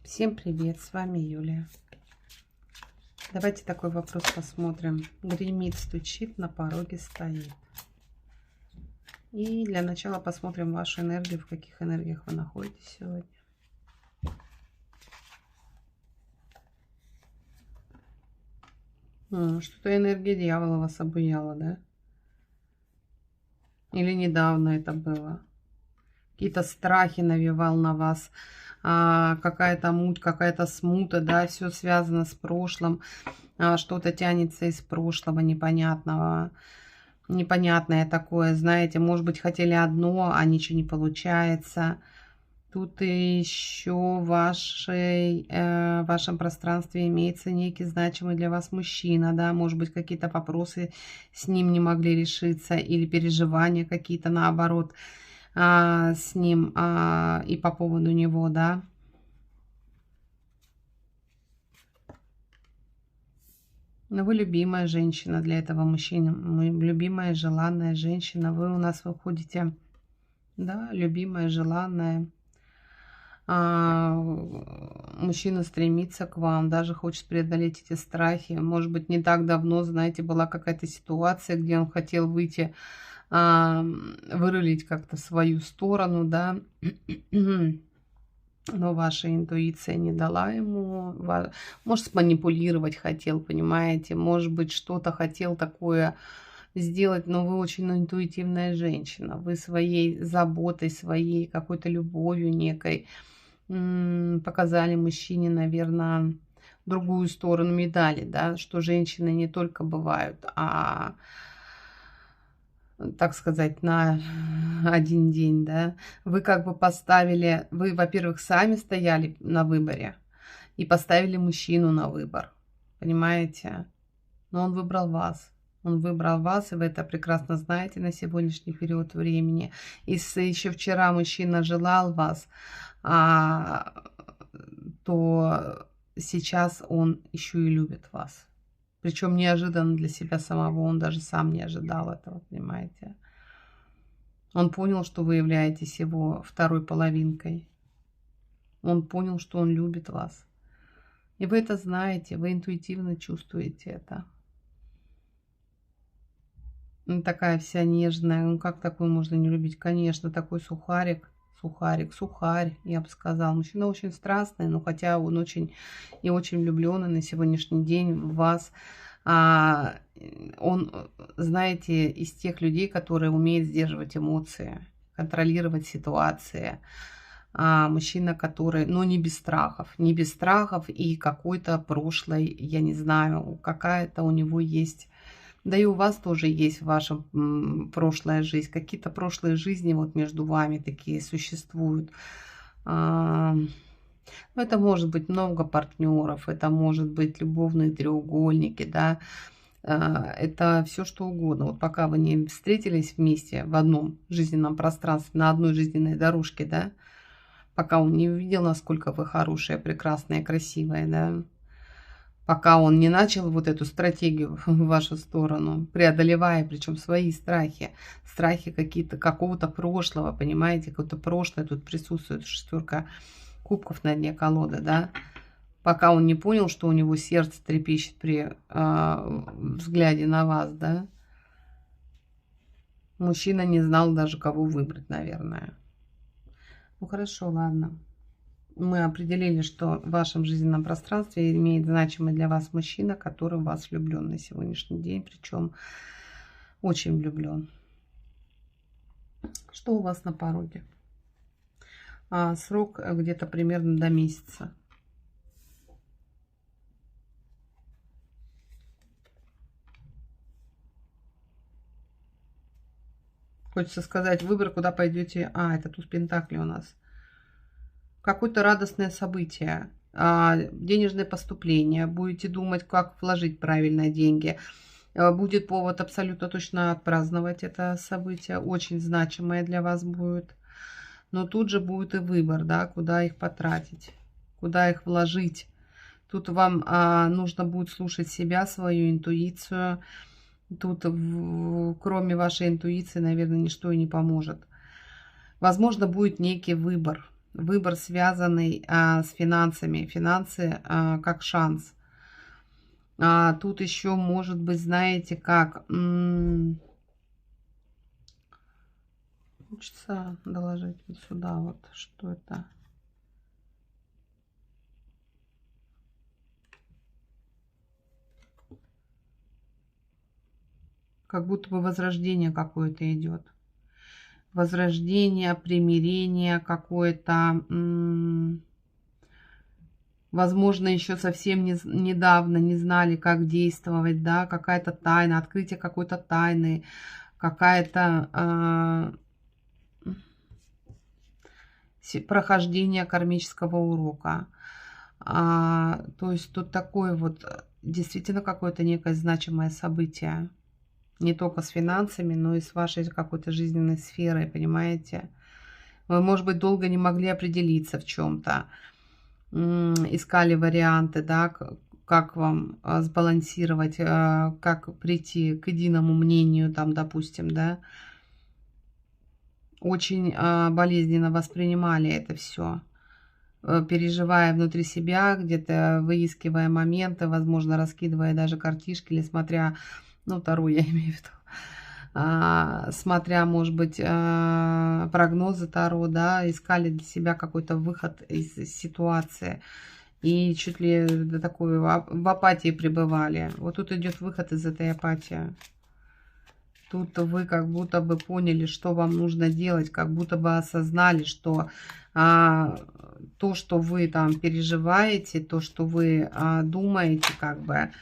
Всем привет, с вами Юлия. Давайте такой вопрос посмотрим. Гремит, стучит, на пороге стоит. И для начала посмотрим вашу энергию, в каких энергиях вы находитесь сегодня. Что-то энергия дьявола вас обуяла, да? Или недавно это было? Какие-то страхи навевал на вас, какая-то муть, какая-то смута, да, все связано с прошлым, что-то тянется из прошлого непонятного, непонятное такое, знаете, может быть, хотели одно, а ничего не получается. Тут еще в вашем пространстве имеется некий значимый для вас мужчина, да, может быть, какие-то вопросы с ним не могли решиться или переживания какие-то наоборот с ним и по поводу него, да. Но вы любимая женщина для этого мужчины, любимая, желанная женщина. Вы у нас выходите, да, любимая, желанная. Мужчина стремится к вам, даже хочет преодолеть эти страхи. Может быть, не так давно, знаете, была какая-то ситуация, где он хотел выйти, вырулить как-то в свою сторону, да. Но ваша интуиция не дала ему. Может, сманипулировать хотел, понимаете. Может быть, что-то хотел такое сделать, но вы очень интуитивная женщина. Вы своей заботой, своей какой-то любовью некой показали мужчине, наверное, другую сторону медали, да, что женщины не только бывают, так сказать, на один день, да. Вы как бы поставили, вы, во-первых, сами стояли на выборе и поставили мужчину на выбор, понимаете? Но он выбрал вас. Он выбрал вас, и вы это прекрасно знаете на сегодняшний период времени. Если еще вчера мужчина желал вас, то сейчас он еще и любит вас. Причем неожиданно для себя самого, он даже сам не ожидал этого, понимаете. Он понял, что вы являетесь его второй половинкой. Он понял, что он любит вас. И вы это знаете, вы интуитивно чувствуете это. Такая вся нежная, ну как такую можно не любить? Конечно, такой сухарь, я бы сказала. Мужчина очень страстный, но хотя он очень влюбленный на сегодняшний день в вас. Он, знаете, из тех людей, которые умеют сдерживать эмоции, контролировать ситуации. Мужчина, который, ну, не без страхов и какой-то прошлой, я не знаю, какая-то у него есть. Да и у вас тоже есть ваша прошлая жизнь. Какие-то прошлые жизни вот между вами такие существуют. Это может быть много партнеров, это может быть любовные треугольники, да. Это все что угодно. Вот пока вы не встретились вместе в одном жизненном пространстве, на одной жизненной дорожке, да, пока он не увидел, насколько вы хорошая, прекрасная, красивая, да, пока он не начал вот эту стратегию в вашу сторону, преодолевая, причем свои страхи какие-то, какого-то прошлого, понимаете, какое-то прошлое тут присутствует, шестерка кубков на дне колоды, да, пока он не понял, что у него сердце трепещет при взгляде на вас, да, мужчина не знал даже, кого выбрать, наверное. Ну хорошо, ладно. Мы определили, что в вашем жизненном пространстве имеет значимый для вас мужчина, который в вас влюблен на сегодняшний день, причем очень влюблен. Что у вас на пороге? Срок где-то примерно до месяца. Хочется сказать, выбор, куда пойдете. Это туз пентаклей у нас. Какое-то радостное событие, денежное поступление. Будете думать, как вложить правильно деньги. Будет повод абсолютно точно отпраздновать это событие. Очень значимое для вас будет. Но тут же будет и выбор, да, куда их потратить, куда их вложить. Тут вам нужно будет слушать себя, свою интуицию. Тут, кроме вашей интуиции, наверное, ничто и не поможет. Возможно, будет некий выбор. Выбор, связанный с финансами. Финансы как шанс. Тут еще может быть, знаете, как... Хочется доложить вот сюда, вот что это. Как будто бы возрождение какое-то идет. Возрождение, примирение какое-то. Возможно, еще совсем недавно не знали, как действовать, да, какая-то тайна, открытие какой-то тайны, какая-то прохождение кармического урока. То есть тут такое вот действительно какое-то некое значимое событие. Не только с финансами, но и с вашей какой-то жизненной сферой, понимаете? Вы, может быть, долго не могли определиться в чем-то. Искали варианты, да, как вам сбалансировать, как прийти к единому мнению, там, допустим, да. Очень болезненно воспринимали это все, переживая внутри себя, где-то выискивая моменты, возможно, раскидывая даже картишки или смотря, ну, Таро я имею в виду, смотря, может быть, прогнозы Таро, да, искали для себя какой-то выход из ситуации. И чуть ли до такой в апатии пребывали. Вот тут идет выход из этой апатии. Тут вы как будто бы поняли, что вам нужно делать, как будто бы осознали, что то, что вы там переживаете, то, что вы думаете, как бы,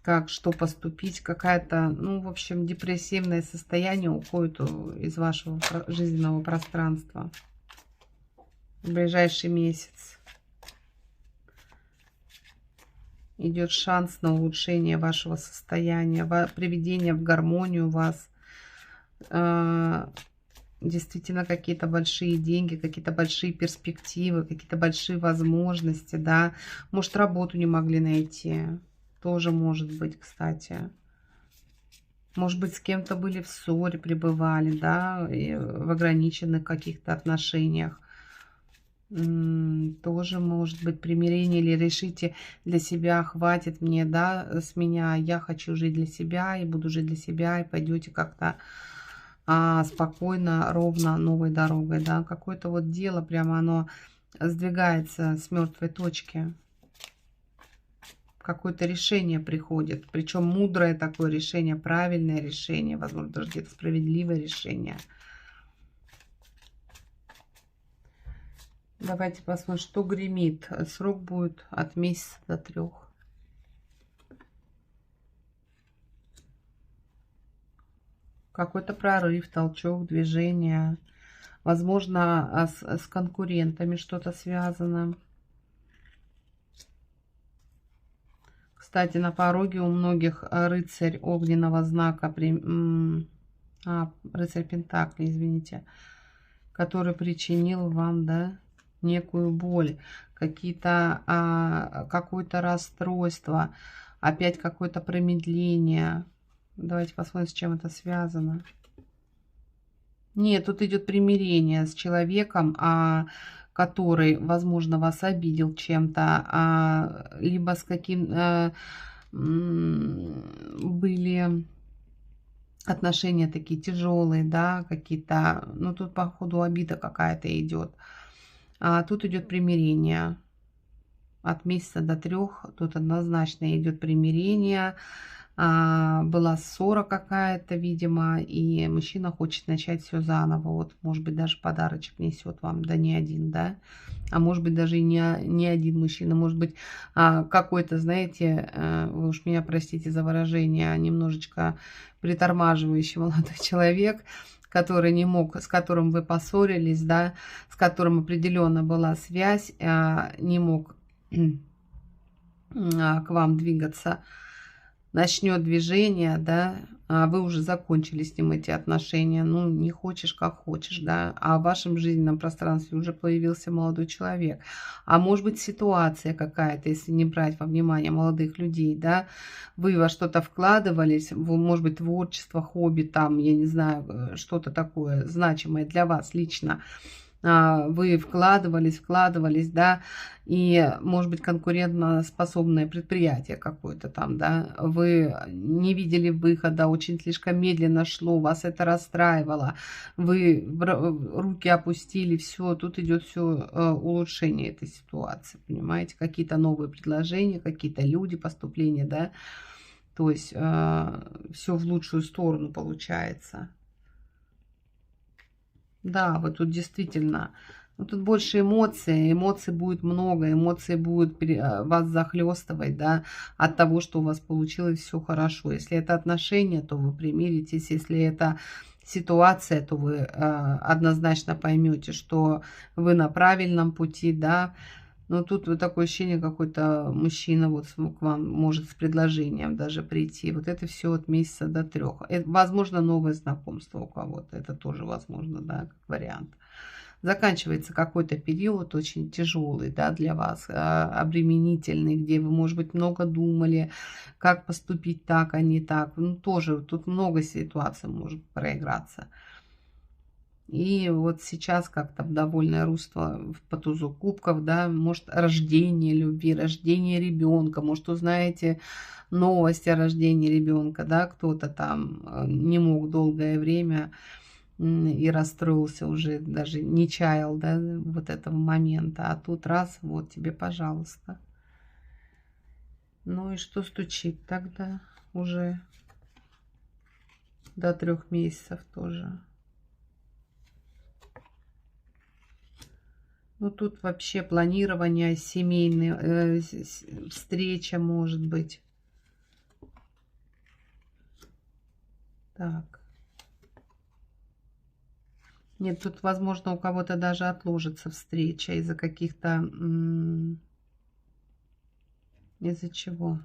как что поступить, какая-то, ну, в общем, депрессивное состояние уходит из вашего жизненного пространства в ближайший месяц. Идет шанс на улучшение вашего состояния, приведение в гармонию вас. Действительно какие-то большие деньги, какие-то большие перспективы, какие-то большие возможности, да. Может, работу не могли найти. Тоже может быть, кстати. Может быть, с кем-то были в ссоре, пребывали, да, и в ограниченных каких-то отношениях. Тоже может быть примирение, или решите для себя, хватит мне, да, с меня, я хочу жить для себя и буду жить для себя, и пойдете как-то спокойно, ровно новой дорогой, да, какое-то вот дело прямо оно сдвигается с мертвой точки, какое-то решение приходит, причем мудрое такое решение, правильное решение, возможно, даже где-то справедливое решение. Давайте посмотрим, что гремит. Срок будет от месяца до 3. Какой-то прорыв, толчок, движение. Возможно, с конкурентами что-то связано. Кстати, на пороге у многих рыцарь огненного знака, рыцарь Пентаклей, извините, который причинил вам, да, некую боль, какое-то расстройство, опять какое-то промедление. Давайте посмотрим, с чем это связано. Нет, тут идет примирение с человеком, который, возможно, вас обидел чем-то, либо с каким были отношения такие тяжелые, да, какие-то, ну, тут, походу, обида какая-то идет. Тут идет примирение. От месяца до 3 тут однозначно идет примирение. Была ссора какая-то, видимо, и мужчина хочет начать все заново. Вот, может быть, даже подарочек несет вам, да не один, да. А может быть, даже и не один мужчина. Может быть, какой-то, знаете, вы уж меня простите за выражение, немножечко притормаживающий молодой человек, который не мог, с которым вы поссорились, да, с которым определенно была связь, не мог к вам двигаться, начнет движение, да, вы уже закончили с ним эти отношения, ну, не хочешь, как хочешь, да, а в вашем жизненном пространстве уже появился молодой человек. А может быть, ситуация какая-то, если не брать во внимание молодых людей, да, вы во что-то вкладывались, может быть, творчество, хобби, там, я не знаю, что-то такое значимое для вас лично, вы вкладывались, да, и, может быть, конкурентоспособное предприятие какое-то там, да, вы не видели выхода, очень слишком медленно шло, вас это расстраивало, вы руки опустили, все, тут идет все улучшение этой ситуации, понимаете, какие-то новые предложения, какие-то люди, поступления, да, то есть все в лучшую сторону получается. Да, вот тут действительно, ну, тут больше эмоций, эмоций будет много, эмоций будут вас захлестывать, да, от того, что у вас получилось все хорошо. Если это отношения, то вы примиритесь, если это ситуация, то вы однозначно поймете, что вы на правильном пути, да. Но тут вот такое ощущение, какой-то мужчина вот к вам может с предложением даже прийти. Вот это все от месяца до 3. Возможно, новое знакомство у кого-то. Это тоже возможно, да, как вариант. Заканчивается какой-то период очень тяжелый, да, для вас, обременительный, где вы, может быть, много думали, как поступить так, а не так. Ну, тоже тут много ситуаций может проиграться. И вот сейчас как-то в довольное русло по тузу кубков, да, может, рождение любви, рождение ребенка, может, узнаете новость о рождении ребенка, да, кто-то там не мог долгое время и расстроился уже, даже не чаял, да, вот этого момента, а тут раз, вот тебе, пожалуйста. Ну и что стучит тогда уже до 3 месяцев тоже? Ну, тут вообще планирование семейной встреча может быть. Так. Нет, тут, возможно, у кого-то даже отложится встреча из-за каких-то... Из-за чего?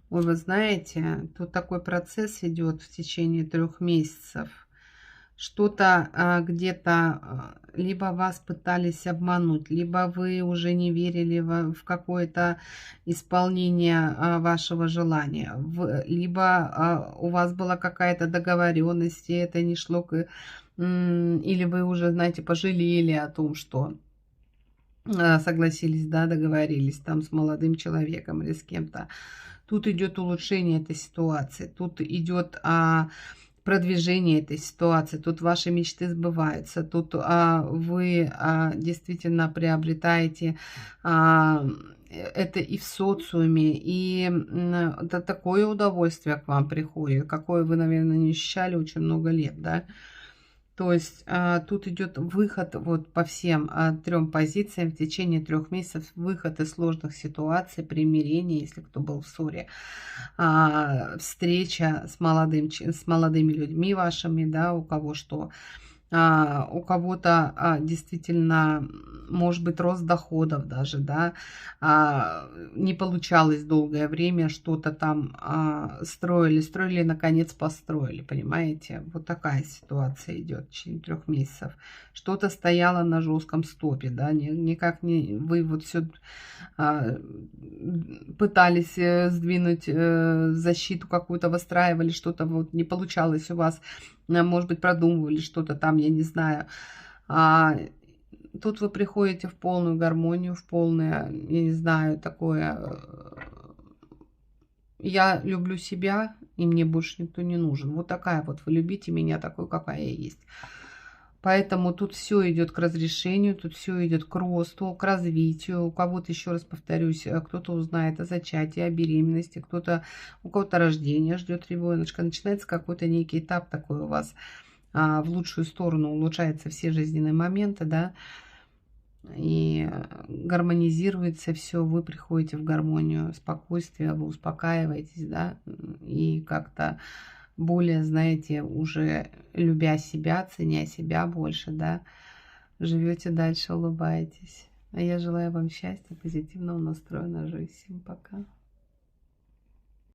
Ой, вы знаете, тут такой процесс идет в течение 3 месяцев. Что-то где-то либо вас пытались обмануть, либо вы уже не верили в какое-то исполнение вашего желания, либо у вас была какая-то договоренность, и это не шло или вы уже, знаете, пожалели о том, что согласились, да, договорились там с молодым человеком или с кем-то. Тут идет улучшение этой ситуации, тут идет продвижение этой ситуации, тут ваши мечты сбываются, тут вы действительно приобретаете это и в социуме, и это такое удовольствие к вам приходит, какое вы, наверное, не ощущали очень много лет, да. То есть тут идет выход вот по всем 3 позициям в течение 3 месяцев, выход из сложных ситуаций, примирение, если кто был в ссоре, встреча с молодыми людьми вашими, да, у кого что. У кого-то действительно, может быть, рост доходов даже, да, не получалось долгое время, что-то там строили, наконец построили, понимаете? Вот такая ситуация идет в течение 3 месяцев. Что-то стояло на жестком стопе, да, никак не, вы вот все пытались сдвинуть защиту какую-то, выстраивали, что-то вот не получалось у вас, может быть, продумывали что-то там, я не знаю. Тут вы приходите в полную гармонию, в полное, я не знаю, такое... Я люблю себя, и мне больше никто не нужен. Вот такая вот, вы любите меня такой, какая я есть. Поэтому тут все идет к разрешению, тут все идет к росту, к развитию. У кого-то, еще раз повторюсь, кто-то узнает о зачатии, о беременности, у кого-то рождение ждет ребеночка. Начинается какой-то некий этап такой у вас в лучшую сторону, улучшаются все жизненные моменты, да, и гармонизируется все, вы приходите в гармонию, спокойствие, вы успокаиваетесь, да, и как-то более, знаете, уже любя себя, ценя себя больше, да, живете дальше, улыбаетесь. А я желаю вам счастья, позитивного настроя на жизнь. Всем пока.